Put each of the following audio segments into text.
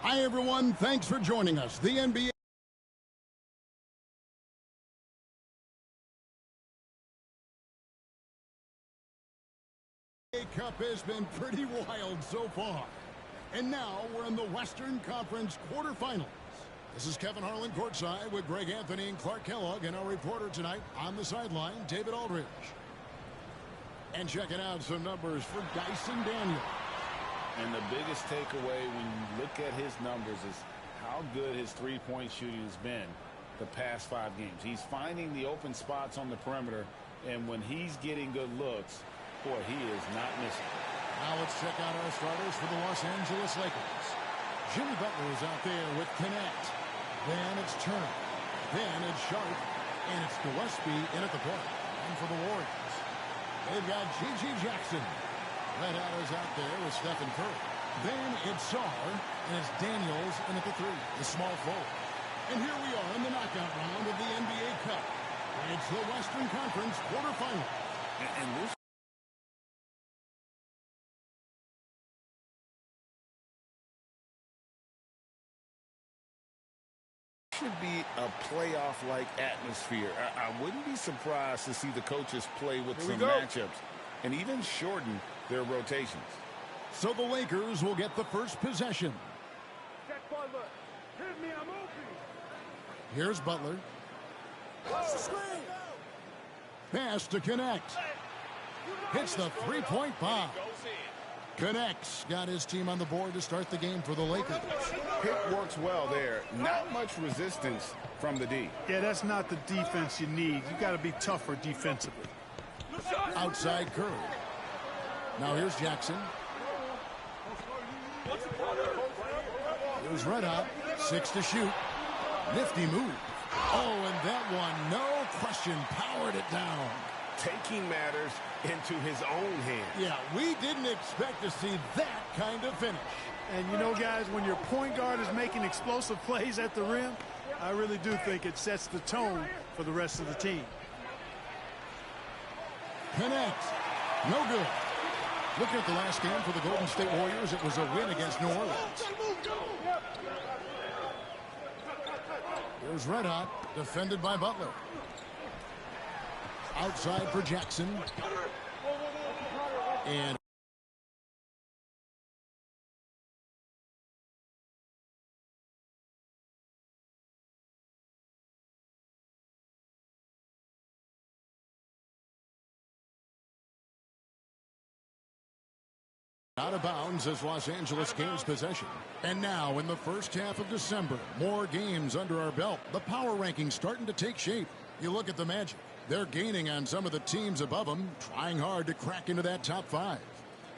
Hi, everyone. Thanks for joining us. The NBA Cup has been pretty wild so far. And now we're in the Western Conference quarterfinals. This is Kevin Harlan courtside with Greg Anthony and Clark Kellogg, and our reporter tonight on the sideline, David Aldridge. And checking out some numbers for Dyson Daniels. And the biggest takeaway when you look at his numbers is how good his three-point shooting has been the past 5 games. He's finding the open spots on the perimeter, and when he's getting good looks, boy, he is not missing. Now let's check out our starters for the Los Angeles Lakers. Jimmy Butler is out there with Connect. Then it's Turner. Then it's Sharp. And it's Gillespie in at the point. And for the Warriors, they've got G.G. Jackson. Red Atlas out there with Stephen Curry. Then it's Sarr, and it's Daniels in at the 3, the small forward. And here we are in the knockout round of the NBA Cup. It's the Western Conference quarterfinals. And this should be a playoff-like atmosphere. I wouldn't be surprised to see the coaches play with some matchups and even shorten their rotations. So the Lakers will get the first possession. Here's Butler. Pass to Connect. Hits the three-point bomb. Connects. Got his team on the board to start the game for the Lakers. Pick works well there. Not much resistance from the D. Yeah, that's not the defense you need. You got to be tougher defensively. Outside Curry. Now here's Jackson. Here's Red Hot. 6 to shoot. Nifty move. Oh, and that one, no question, powered it down. Taking matters into his own hands. Yeah, we didn't expect to see that kind of finish. And you know, guys, when your point guard is making explosive plays at the rim, I really do think it sets the tone for the rest of the team. Connect. No good. Look at the last game for the Golden State Warriors. It was a win against New Orleans. Here's Red Hot, defended by Butler. Outside for Jackson. And out of bounds as Los Angeles gains possession. And now in the first half of December, more games under our belt. The power rankings starting to take shape. You look at the Magic. They're gaining on some of the teams above them, trying hard to crack into that top 5.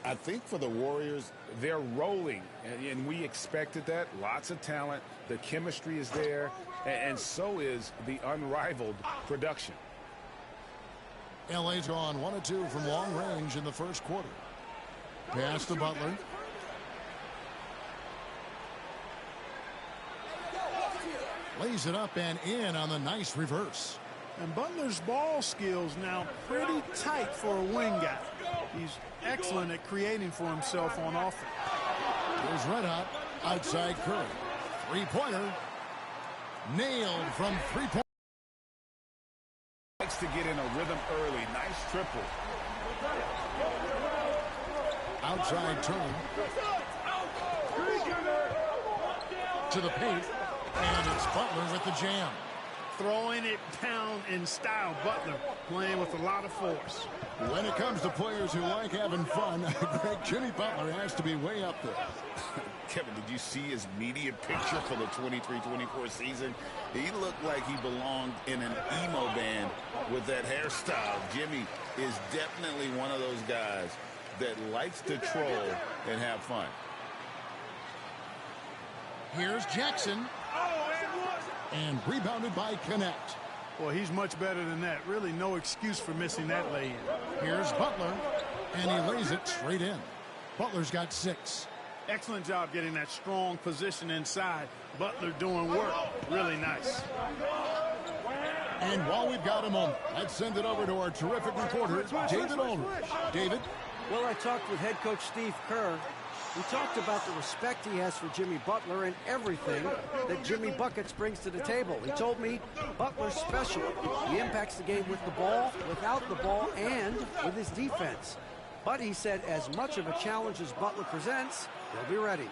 I think for the Warriors, they're rolling, and we expected that. Lots of talent. The chemistry is there, and so is the unrivaled production. LA's gone 1 of 2 from long range in the first quarter. Pass to Butler. Lays it up and in on the nice reverse. And Butler's ball skills now pretty tight for a wing guy. He's excellent at creating for himself on offense. Here's Red Hot. Outside Curry. Three-pointer. Nailed from three-point. Likes to get in a rhythm early. Nice triple. Outside turn. To the paint. And it's Butler with the jam. Throwing it down in style. Butler playing with a lot of force. When it comes to players who like having fun, Greg, Jimmy Butler has to be way up there. Kevin, did you see his media picture for the 23-24 season? He looked like he belonged in an emo band with that hairstyle. Jimmy is definitely one of those guys that likes to troll and have fun. Here's Jackson. And rebounded by Connect. Well, he's much better than that. Really no excuse for missing that lay-in. Here's Butler. And he lays it straight in. Butler's got 6. Excellent job getting that strong position inside. Butler doing work. Really nice. And while we've got a moment, let's send it over to our terrific reporter, David Aldridge. David? Well, I talked with head coach Steve Kerr, He talked about the respect he has for Jimmy Butler and everything that Jimmy Buckets brings to the table. He told me Butler's special. He impacts the game with the ball, without the ball, and with his defense. But he said as much of a challenge as Butler presents, he'll be ready.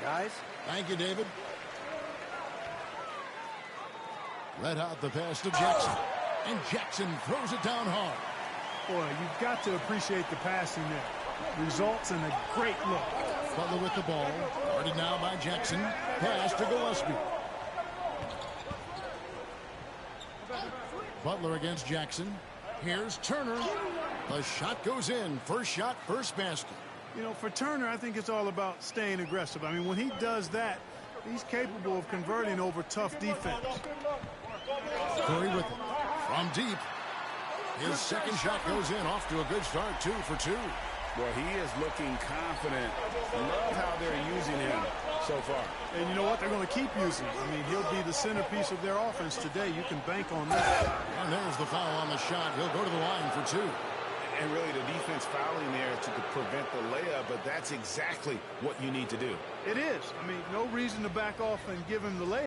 Guys? Thank you, David. Let out the pass to Jackson. And Jackson throws it down hard. Boy, you've got to appreciate the passing there. Results in a great look. Butler with the ball. Guarded now by Jackson. Pass to Gillespie. Butler against Jackson. Here's Turner. The shot goes in. First shot, first basket. You know, for Turner, I think it's all about staying aggressive. I mean, when he does that, he's capable of converting over tough defense. Curry with it. From deep. His second shot goes in. Off to a good start. 2 for 2. Well, he is looking confident. Love how they're using him so far. And you know what? They're going to keep using him. I mean, he'll be the centerpiece of their offense today. You can bank on that. And there's the foul on the shot. He'll go to the line for 2. And really the defense fouling there to prevent the layup, but that's exactly what you need to do. It is. I mean, no reason to back off and give him the layup.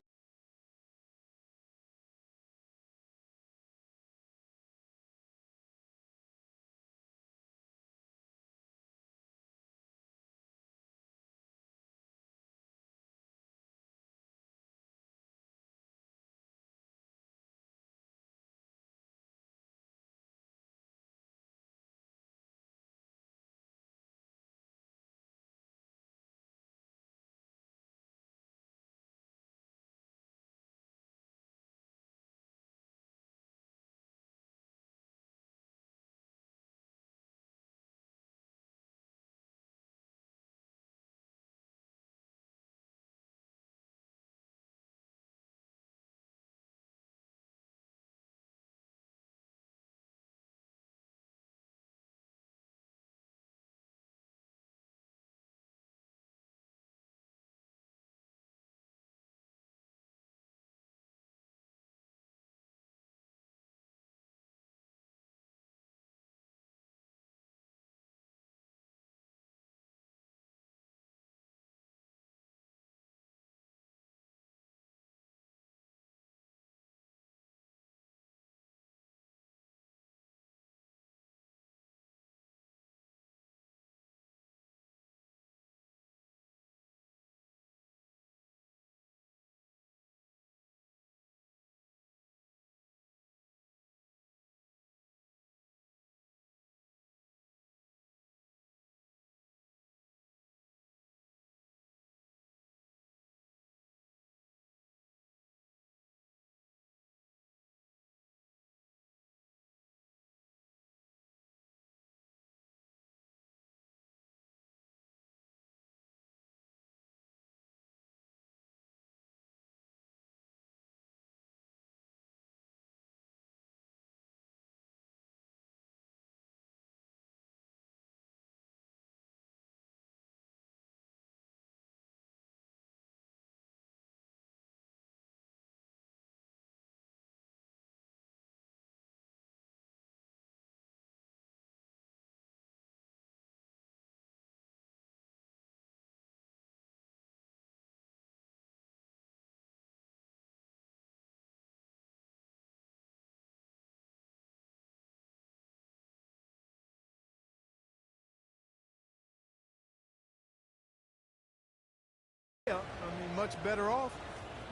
I mean, much better off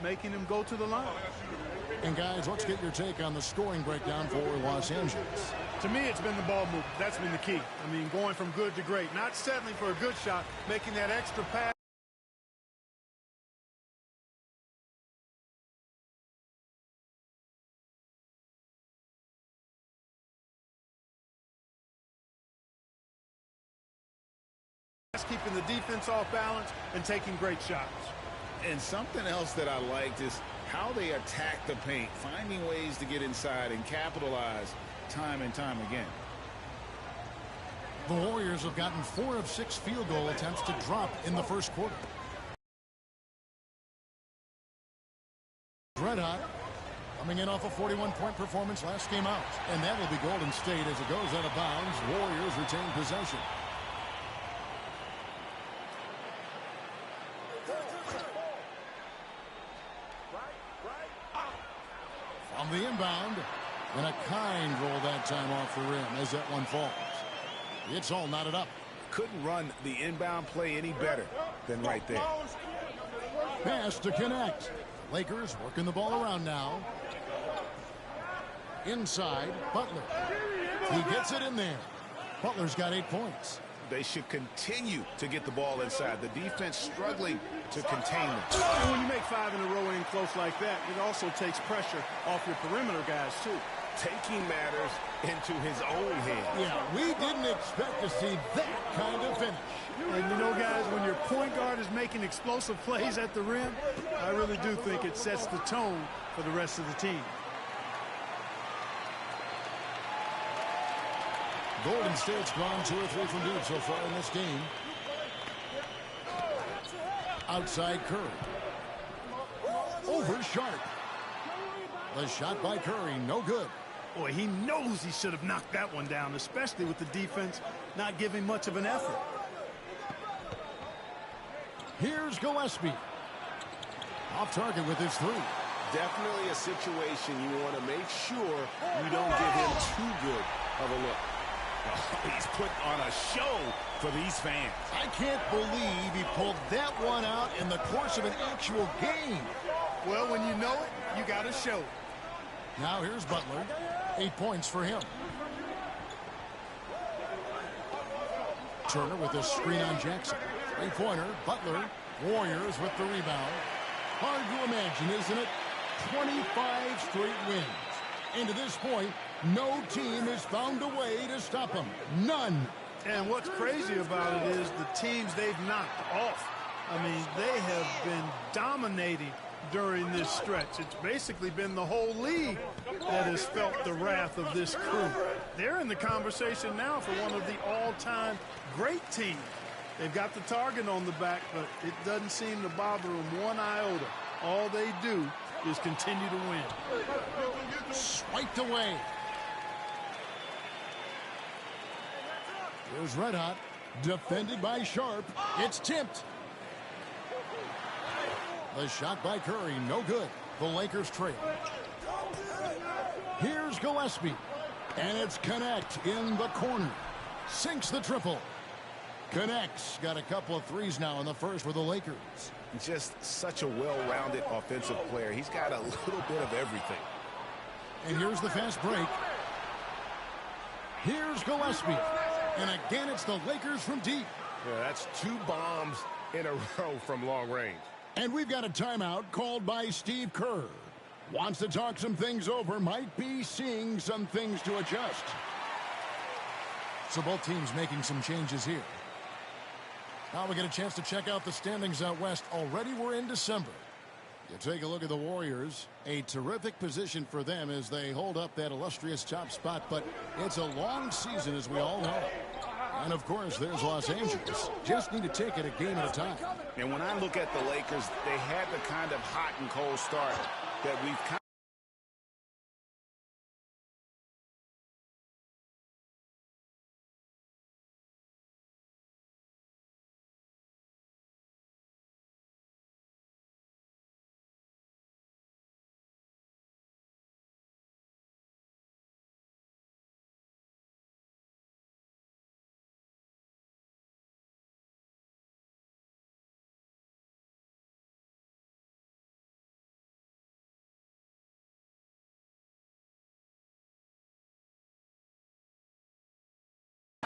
making him go to the line. And guys, let's get your take on the scoring breakdown for Los Angeles. To me, it's been the ball movement. That's been the key. I mean, going from good to great. Not settling for a good shot, making that extra pass. Keeping the defense off balance and taking great shots. And something else that I liked is how they attack the paint, finding ways to get inside and capitalize time and time again. The Warriors have gotten 4 of 6 field goal attempts to drop in the first quarter. Red hot, coming in off a 41-point performance last game out. And that will be Golden State as it goes out of bounds. Warriors retain possession. the inbound. And a kind roll that time off the rim as that one falls. It's all knotted up. Couldn't run the inbound play any better than right there. Pass to connect. Lakers working the ball around now. Inside, Butler. He gets it in there. Butler's got 8 points. They should continue to get the ball inside. The defense struggling to contain them. And when you make 5 in a row in close like that, it also takes pressure off your perimeter guys, too. Taking matters into his own hands. Yeah, we didn't expect to see that kind of finish. And you know, guys, when your point guard is making explosive plays at the rim, I really do think it sets the tone for the rest of the team. Golden State's gone 2 or 3 from deep so far in this game. Outside Curry. Over Sharp. The shot by Curry, no good. Boy, he knows he should have knocked that one down, especially with the defense not giving much of an effort. Here's Gillespie. Off target with his 3. Definitely a situation you want to make sure you don't give him too good of a look. Oh, he's put on a show for these fans. I can't believe he pulled that one out in the course of an actual game. Well, when you know it, you got to show it. Now here's Butler. 8 points for him. Turner with a screen on Jackson. 3-pointer. Butler. Warriors with the rebound. Hard to imagine, isn't it? 25 straight wins. And to this point, no team has found a way to stop them. None. And what's crazy about it is the teams they've knocked off. I mean, they have been dominating during this stretch. It's basically been the whole league that has felt the wrath of this crew. They're in the conversation now for one of the all-time great teams. They've got the target on the back, but it doesn't seem to bother them one iota. All they do is continue to win. Swiped away. Here's Red Hot. Defended by Sharp. It's tipped. The shot by Curry, no good. The Lakers trail. Here's Gillespie. And it's Connect in the corner. Sinks the triple. Connects. Got a couple of threes now in the first for the Lakers. Just such a well-rounded offensive player. He's got a little bit of everything. And here's the fast break. Here's Gillespie. And again, it's the Lakers from deep. Yeah, that's 2 bombs in a row from long range. And we've got a timeout called by Steve Kerr. Wants to talk some things over, might be seeing some things to adjust. So both teams making some changes here. Now we get a chance to check out the standings out west. Already we're in December. You take a look at the Warriors. A terrific position for them as they hold up that illustrious top spot. But it's a long season, as we all know. And, of course, there's Los Angeles. Just need to take it a game at a time. And when I look at the Lakers, they had the kind of hot and cold start that we've kind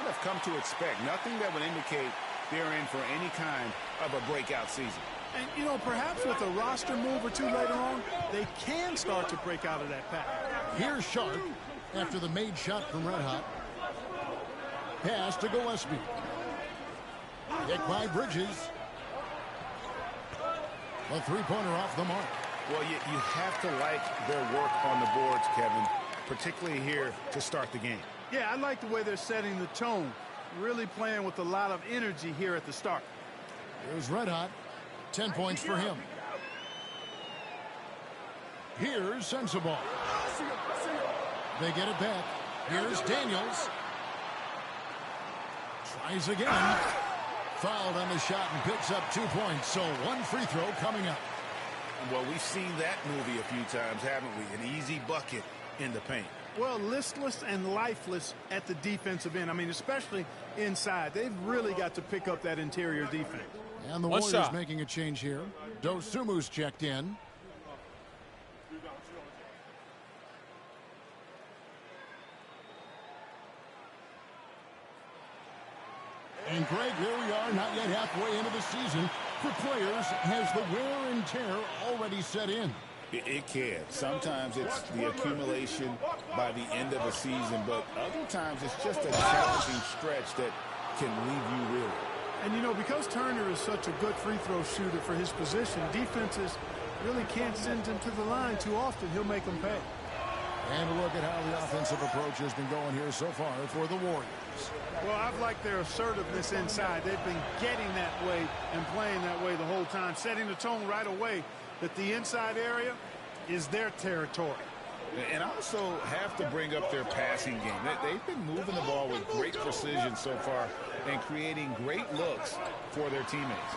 of come to expect. Nothing that would indicate they're in for any kind of a breakout season. And, you know, perhaps with a roster move or 2 later on, they can start to break out of that pack. Here's Sharp after the made shot from Red Hot. Pass to Gillespie. Hit by Bridges. A 3-pointer off the mark. Well, you have to like their work on the boards, Kevin, particularly here to start the game. Yeah, I like the way they're setting the tone. Really playing with a lot of energy here at the start. Here's Red Hot. 10 points for him. Here's Sensabaugh. They get it back. Here's Daniels. Tries again. Fouled on the shot and picks up 2 points. So 1 free throw coming up. Well, we've seen that movie a few times, haven't we? An easy bucket in the paint. Well, listless and lifeless at the defensive end. I mean, especially inside. They've really got to pick up that interior defense. And the Warriors making a change here. Dosumu's checked in. And Greg, here we are, not yet halfway into the season. For players, has the wear and tear already set in? It can. Sometimes it's the accumulation by the end of a season, but other times it's just a challenging stretch that can leave you reeling. And, you know, because Turner is such a good free throw shooter for his position, defenses really can't send him to the line too often. He'll make them pay. And look at how the offensive approach has been going here so far for the Warriors. Well, I've liked their assertiveness inside. They've been getting that way and playing that way the whole time, setting the tone right away that the inside area is their territory. And also have to bring up their passing game. They've been moving the ball with great precision so far and creating great looks for their teammates.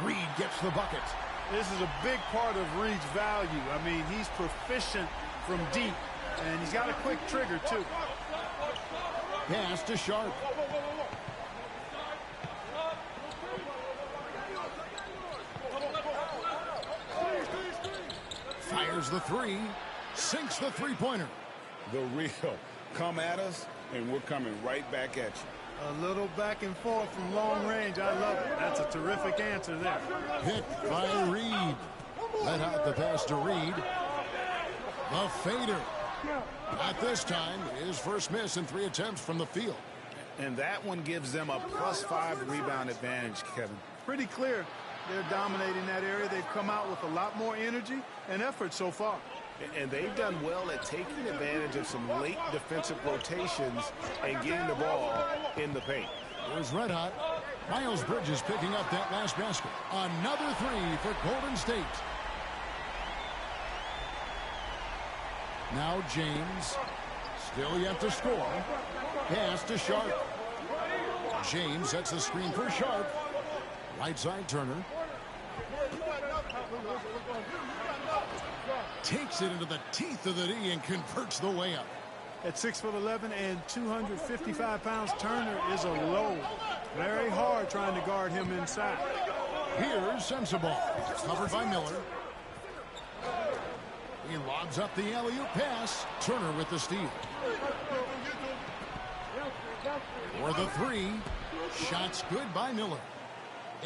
Reed gets the bucket. This is a big part of Reed's value. I mean, he's proficient from deep, and he's got a quick trigger, too. Pass to Sharp. Fires the three. Sinks the three-pointer. The real come at us, and we're coming right back at you. A little back and forth from long range. I love it. That's a terrific answer there. Hit by Reed. Let out the pass to Reed. The fader. Not this time. His first miss in 3 attempts from the field. And that one gives them a +5 rebound advantage, Kevin. Pretty clear. They're dominating that area. They've come out with a lot more energy and effort so far. And they've done well at taking advantage of some late defensive rotations and getting the ball in the paint. Here's Red Hot. Miles Bridges picking up that last basket. Another three for Golden State. Now James. Still yet to score. Pass to Sharp. James sets the screen for Sharp. Right side Turner. Takes it into the teeth of the D and converts the layup. At 6'11" and 255 pounds, Turner is a load. Very hard trying to guard him inside. Here's Sensabaugh. Covered by Miller. He lobs up the alley-oop pass. Turner with the steal. For the three. Shots good by Miller.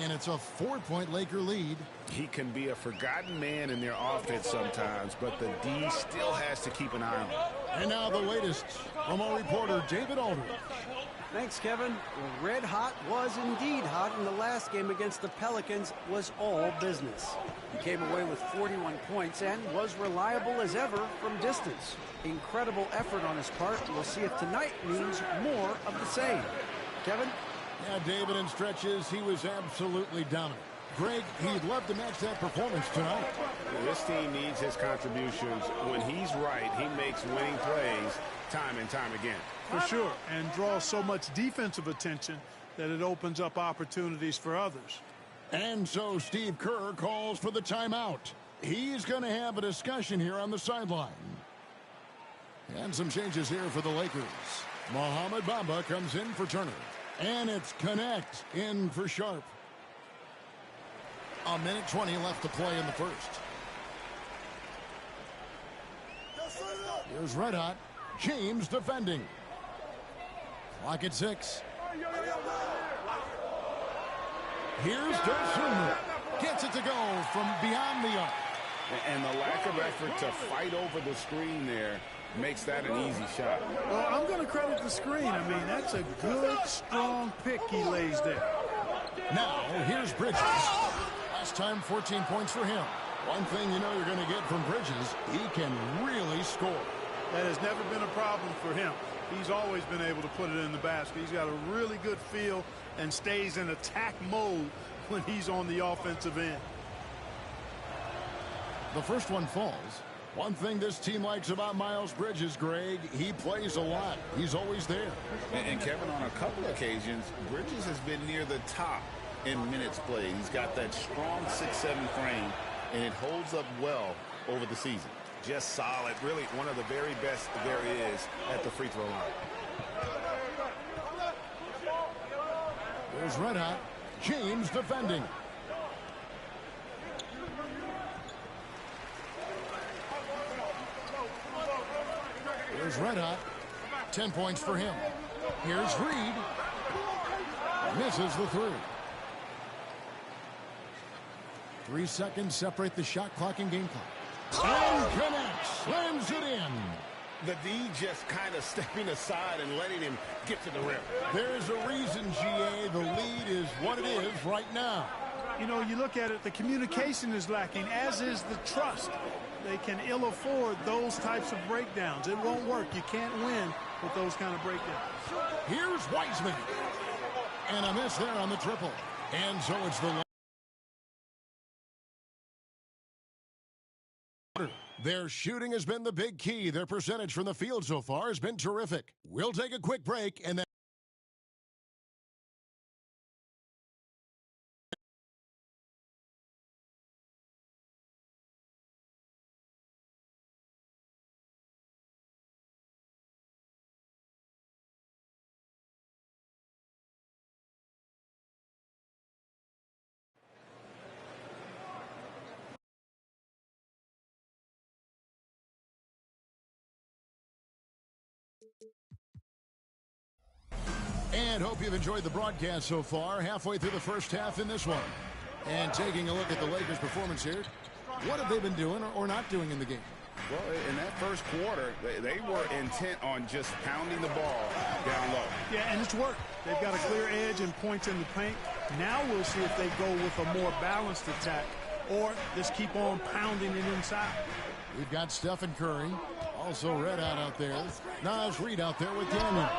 And it's a 4-point Laker lead. He can be a forgotten man in their offense sometimes, but the D still has to keep an eye on him. And now the latest from our reporter, David Aldridge. Thanks, Kevin. Well, red hot was indeed hot, and the last game against the Pelicans was all business. He came away with 41 points and was reliable as ever from distance. Incredible effort on his part. We'll see if tonight means more of the same. Kevin? Yeah, David, in stretches, he was absolutely dominant. Greg, he'd love to match that performance tonight. This team needs his contributions. When he's right, he makes winning plays time and time again. For sure, and draws so much defensive attention that it opens up opportunities for others. And so Steve Kerr calls for the timeout. He's going to have a discussion here on the sideline. And some changes here for the Lakers. Mohamed Bamba comes in for Turner. And it's Connect in for Sharp. 1:20 left to play in the first. Here's Red Hot. James defending. Clock at 6. Here's Dosunmu. Gets it to go from beyond the arc. And the lack of effort to fight over the screen there makes that an easy shot. Well, I'm going to credit the screen. I mean, that's a good, strong pick he lays there. Now, here's Bridges. Last time, 14 points for him. One thing you know you're going to get from Bridges, he can really score. That has never been a problem for him. He's always been able to put it in the basket. He's got a really good feel and stays in attack mode when he's on the offensive end. The first one falls. One thing this team likes about Miles Bridges, Greg, he plays a lot. He's always there. And Kevin, on a couple occasions, Bridges has been near the top in minutes played. He's got that strong 6'7" frame and it holds up well over the season. Just solid. Really one of the very best there is at the free throw line. There's Red Hot. James defending. There's Red Hot. 10 points for him. Here's Reed. Misses the three. 3 seconds separate the shot clock and game clock. And connects. Slams it in. The D just kind of stepping aside and letting him get to the rim. There's a reason, GA. The lead is what it is right now. You know, you look at it, the communication is lacking, as is the trust. They can ill afford those types of breakdowns. It won't work. You can't win with those kind of breakdowns. Here's Wiseman. And a miss there on the triple. And so it's the... Their shooting has been the big key. Their percentage from the field so far has been terrific. We'll take a quick break and then... And hope you've enjoyed the broadcast so far. Halfway through the first half in this one. And taking a look at the Lakers' performance here. What have they been doing or not doing in the game? Well, in that first quarter, they were intent on just pounding the ball down low. Yeah, and it's worked. They've got a clear edge and points in the paint. Now we'll see if they go with a more balanced attack or just keep on pounding it inside. We've got Stephen Curry. Also Red out there. Naz Reid out there with Daniels.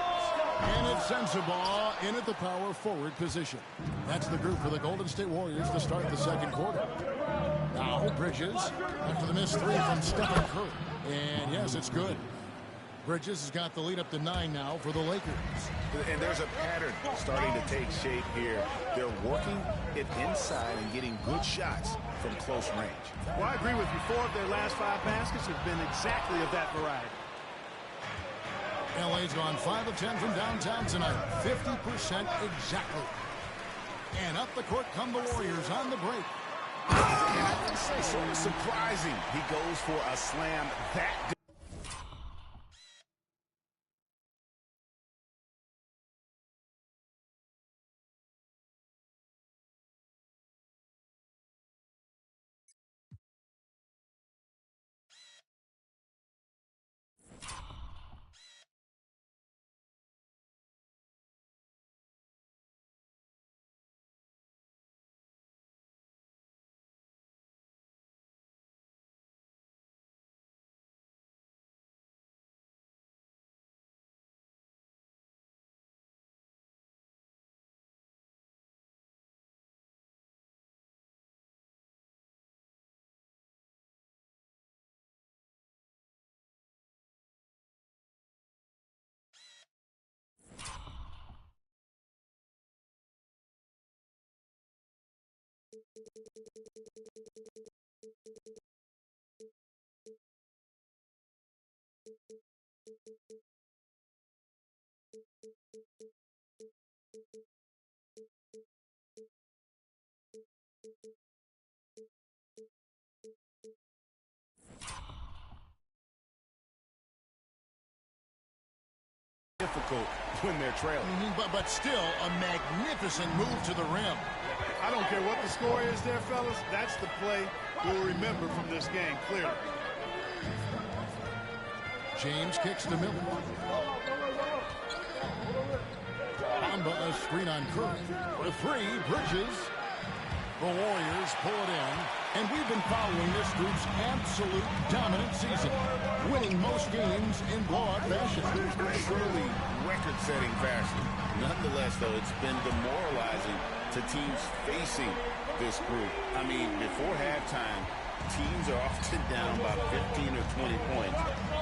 And it's Sensabaugh in at the power forward position. That's the group for the Golden State Warriors to start the second quarter. Now Bridges after the missed three from Stephen Curry. And yes, it's good. Bridges has got the lead up to 9 now for the Lakers. And there's a pattern starting to take shape here. They're working it inside and getting good shots from close range. Well, I agree with you. 4 of their last 5 baskets have been exactly of that variety. LA's gone 5 of 10 from downtown tonight. 50% exactly. And up the court come the Warriors on the break. And I can say sort of surprising. He goes for a slam that good. Difficult when they're trailing. But still a magnificent move to the rim. I don't care what the score is there, fellas. That's the play we'll remember from this game, clearly. James kicks to Miller. Butler screen on Curry. For 3, Bridges. The Warriors pull it in. And we've been following this group's absolute dominant season, winning most games in blowout fashion. Truly record-setting fashion. Nonetheless, though, it's been demoralizing to teams facing this group. I mean, before halftime, teams are often down by 15 or 20 points.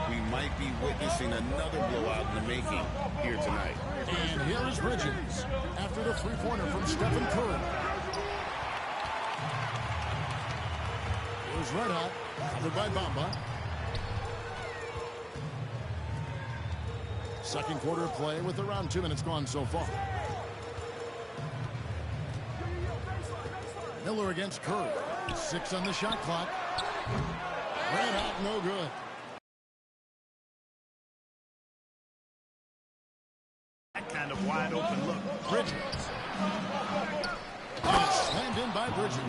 We might be witnessing another blowout in the making here tonight. And here is Bridges after the three-pointer from Stephen Curry. Here's Red Hot, covered by Bamba. Second quarter of play with around 2 minutes gone so far. Miller against Curry. 6 on the shot clock. Red Hot, no good. That kind of wide open look. Bridges. Oh, slammed in by Bridges.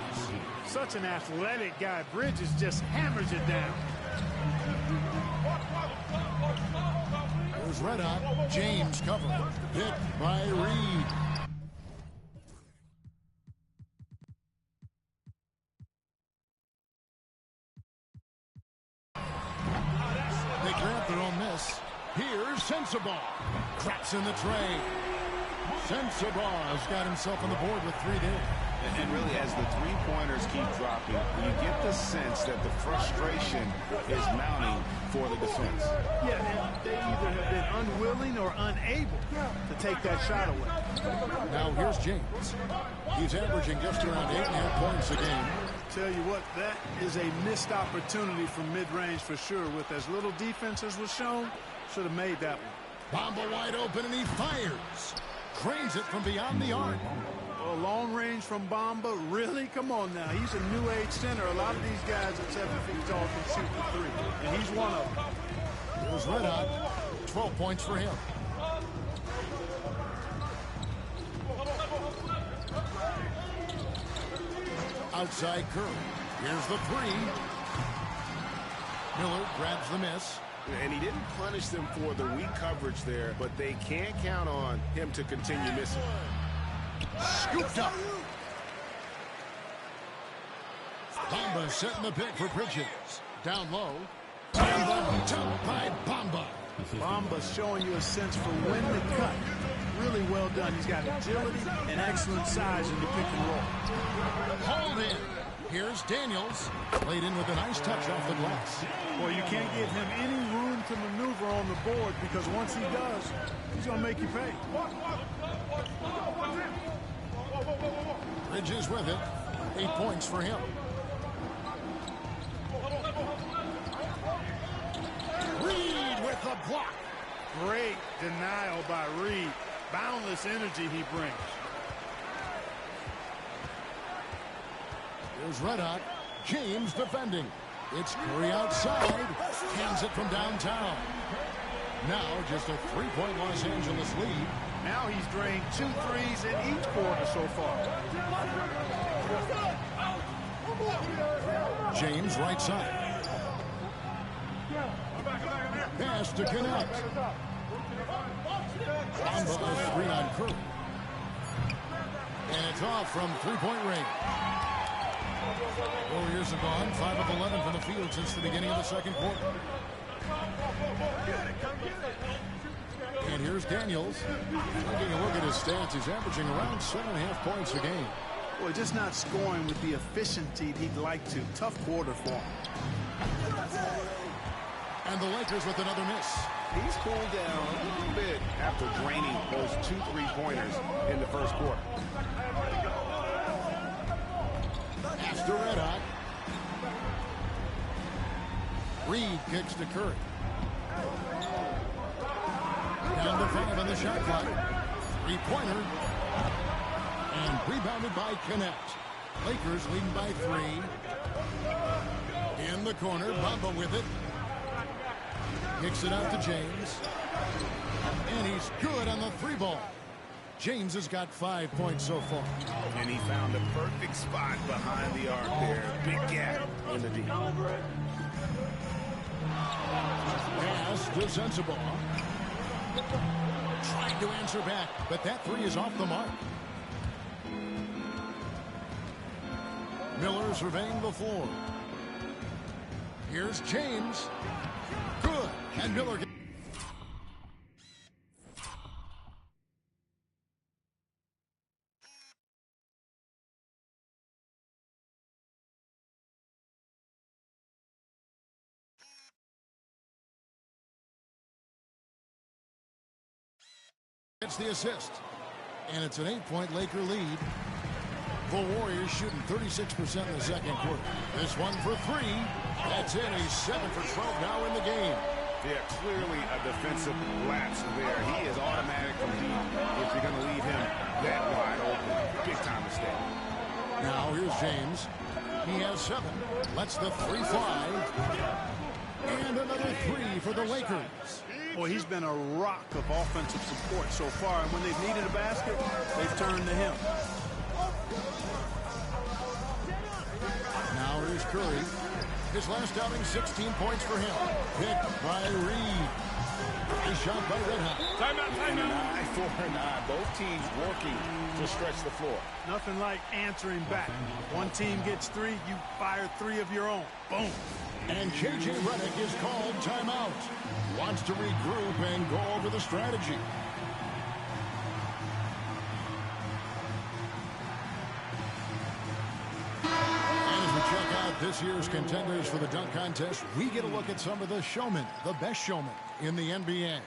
Such an athletic guy. Bridges just hammers it down. Here's Red Hot. James covered. Picked by Reed. They grab their own miss. Here's Sensabaugh. Craps in the tray. Sensabaugh has got himself on the board with 3 there. And really, as the three-pointers keep dropping, you get the sense that the frustration is mounting for the defense. Yeah, and they either have been unwilling or unable to take that shot away. Now here's James. He's averaging just around 8.5 points a game. Tell you what, that is a missed opportunity from mid-range for sure. With as little defense as was shown, should have made that one. Bamba wide open, and he fires. Cranes it from beyond the arc. Oh, long range from Bamba, really? Come on now. He's a new age center. A lot of these guys at 7 feet tall can shoot the three, and he's one of them. Here's Red Hot. 12 points for him. Outside Curry. Here's the three. Miller grabs the miss. And he didn't punish them for the weak coverage there, but they can't count on him to continue missing. Scooped up. Bamba setting the pick for Bridges. Down low. Bamba jumped by Bamba. Bamba's showing you a sense for when to cut. Really well done. He's got agility and excellent size in the pick and roll. Hold in. Here's Daniels. Played in with a nice touch off the glass. Well, you can't give him any room to maneuver on the board because once he does, he's going to make you pay. Bridges with it. 8 points for him. Reed with the block. Great denial by Reed. Boundless energy he brings. Here's Red Hot. James defending. It's Curry outside. Hands it from downtown. Now just a 3-point Los Angeles lead. Now he's drained 2 threes in each quarter so far. James right side. Pass to connect. Bamba a 3 on Curry. And it's off from 3-point range. Warriors have gone 5 of 11 from the field since the beginning of the second quarter. And here's Daniels. Taking a look at his stats, he's averaging around 7.5 points a game. Boy, just not scoring with the efficiency he'd like to. Tough quarter for him. And the Lakers with another miss. He's cooled down a little bit after draining those 2 3-pointers in the first quarter. Pass to Red Hot. Reed kicks to Curry. Down to 5 on the shot clock. 3-pointer. And rebounded by Connect. Lakers leading by 3. In the corner, Bamba with it. Kicks it out to James. And he's good on the 3-ball. James has got 5 points so far. And he found the perfect spot behind the arc there. Big gap in the D. Pass to Sensabaugh. Trying to answer back, but that 3 is off the mark. Miller surveying the floor. Here's James. Good. And Miller. Gets the assist. And it's an 8-point Laker lead. The Warriors shooting 36% in the second quarter. This one for three. That's in. He's 7 for 12 now in the game. Yeah, clearly a defensive lapse there. He is automatically deep if you're going to leave him that wide open. Big time mistake. Now here's James. He has 7. Lets the three fly. And another three for the Lakers. Well, he's been a rock of offensive support so far, and when they've needed a basket, they've turned to him. Now here's Curry. His last outing, 16 points for him. Picked by Reed. A shot by Red Hot. Timeout. 9-4-9. Both teams working to stretch the floor. Nothing like answering back. One team gets 3, you fire 3 of your own. Boom. And J.J. Redick is called timeout. Wants to regroup and go over the strategy. And as we check out this year's contenders for the dunk contest, we get a look at some of the showmen, the best showmen in the NBA.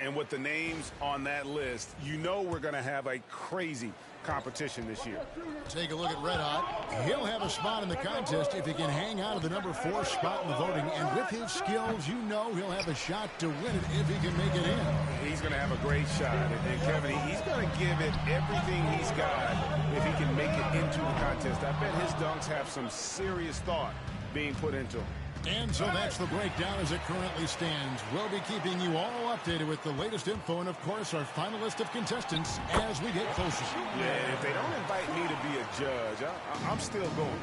And with the names on that list, you know we're going to have a crazy competition this year. Take a look at Red Hot. He'll have a spot in the contest if he can hang out of the number 4 spot in the voting. And with his skills, you know he'll have a shot to win it if he can make it in. He's going to have a great shot. And Kevin, he's going to give it everything he's got if he can make it into the contest. I bet his dunks have some serious thought being put into them. And so that's the breakdown as it currently stands. We'll be keeping you all updated with the latest info and, of course, our final list of contestants as we get closer. Yeah, if they don't invite me to be a judge, I'm still going.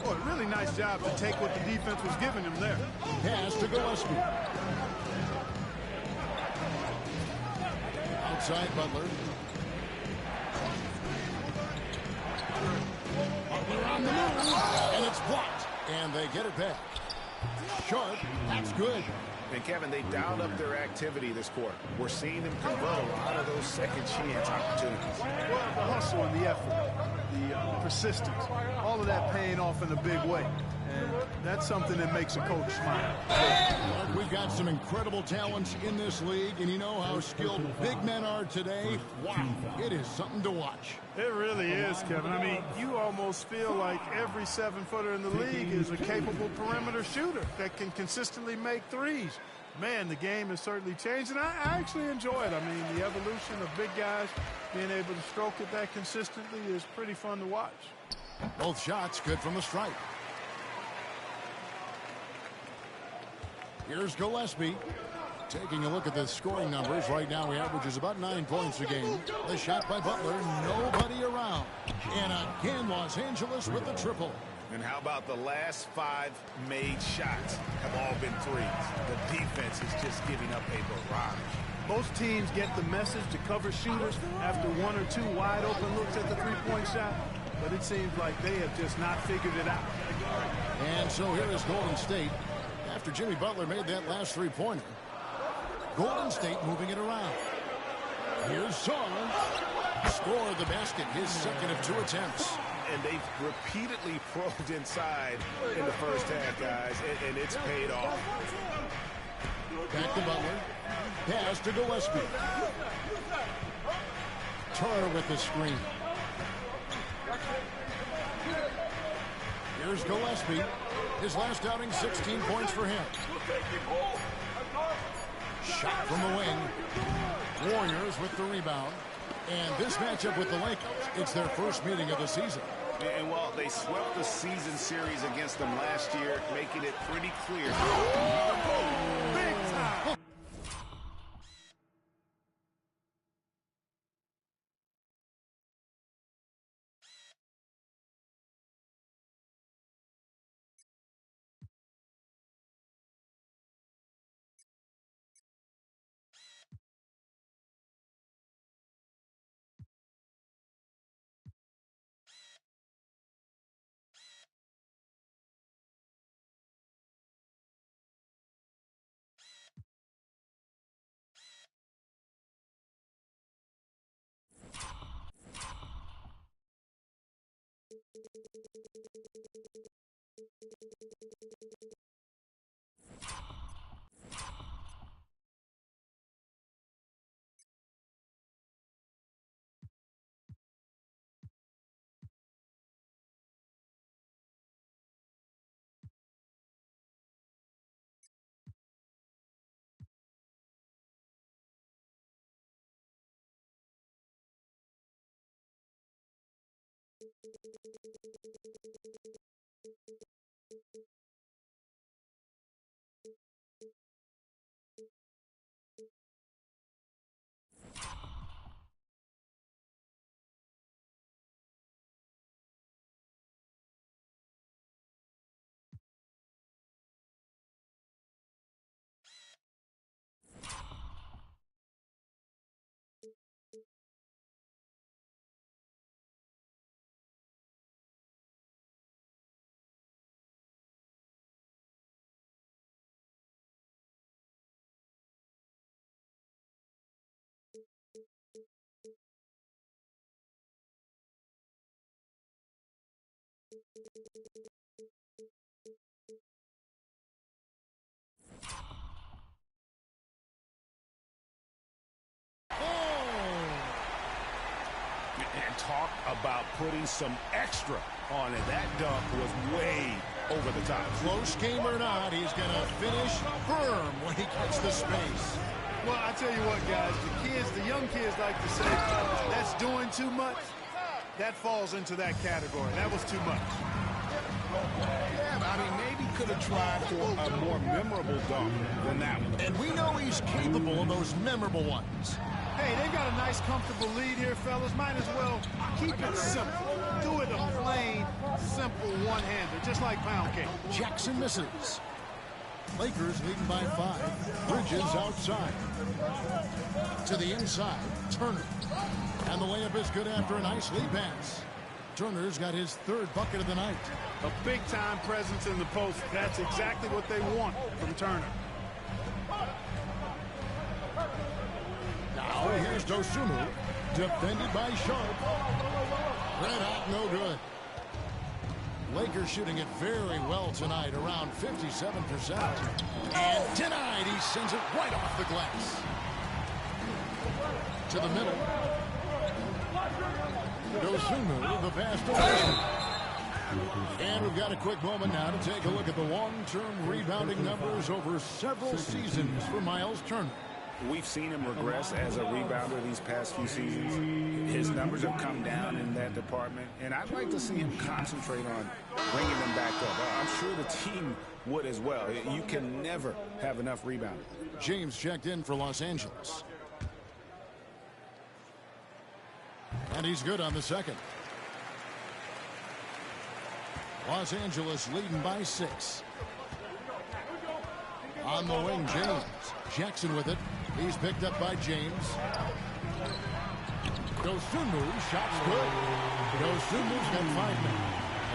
Boy, really nice job to take what the defense was giving him there. Pass to Gillespie. Outside Butler. Butler on the move. And it's blocked. And they get it back. Sharp, that's good. And Kevin, they dialed up their activity this quarter. We're seeing them convert a lot of those second chance opportunities. Well, the hustle and the effort, the persistence, all of that paying off in a big way. And that's something that makes a coach smile. We've got some incredible talents in this league, and you know how skilled big men are today. Wow, it is something to watch. It really is, Kevin. I mean, you almost feel like every 7-footer in the league is a capable perimeter shooter that can consistently make threes. Man, the game has certainly changed, and I actually enjoy it. I mean, the evolution of big guys being able to stroke it that consistently is pretty fun to watch. Both shots good from the stripe. Here's Gillespie. Taking a look at the scoring numbers. Right now he averages about 9 points a game. The shot by Butler, nobody around. And again, Los Angeles with the triple. And how about the last 5 made shots have all been threes? The defense is just giving up a barrage. Most teams get the message to cover shooters after 1 or 2 wide open looks at the three-point shot. But it seems like they have just not figured it out. And so here is Golden State. After Jimmy Butler made that last three-pointer, Golden State moving it around. Here's Song. Scored the basket, his second of 2 attempts. And they've repeatedly probed inside in the first half, guys, and it's paid off. Back to Butler. Pass to Gillespie. Turner with the screen. Here's Gillespie. His last outing, 16 points for him. Shot from the wing. Warriors with the rebound. And this matchup with the Lakers, it's their first meeting of the season. And while they swept the season series against them last year, making it pretty clear. Big time! And talk about putting some extra on it. That dunk was way over the top. Close game or not, he's going to finish firm when he gets the space. Well, I tell you what, guys, the young kids like to say, that's doing too much. That falls into that category. That was too much. Yeah, I mean, maybe could have tried for a more memorable dunk than that one. And we know he's capable of those memorable ones. Hey, they've got a nice, comfortable lead here, fellas. Might as well keep it simple. Do it a plain, simple one-hander, just like pound cake. Jackson misses. Lakers leading by 5. Bridges outside. To the inside, Turner. And the layup is good after a nice lead pass. Turner's got his 3rd bucket of the night. A big-time presence in the post. That's exactly what they want from Turner. Now here's Dosunmu, defended by Sharp. Red hot, no good. Lakers shooting it very well tonight, around 57%. And denied, he sends it right off the glass. To the middle. Dosunmu, the pass to Wilson. And we've got a quick moment now to take a look at the long-term rebounding numbers over several seasons for Myles Turner. We've seen him regress as a rebounder these past few seasons. His numbers have come down in that department, and I'd like to see him concentrate on bringing them back up. I'm sure the team would as well. You can never have enough rebounding. James checked in for Los Angeles. And he's good on the second. Los Angeles leading by 6. On the wing, James. Jackson with it. He's picked up by James. Dosunmu, shot's good. Dosunmu's got 5 men.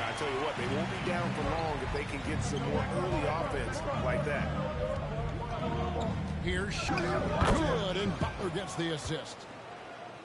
I tell you what, they won't be down for long if they can get some more early offense like that. Here's shooting. Good, and Butler gets the assist.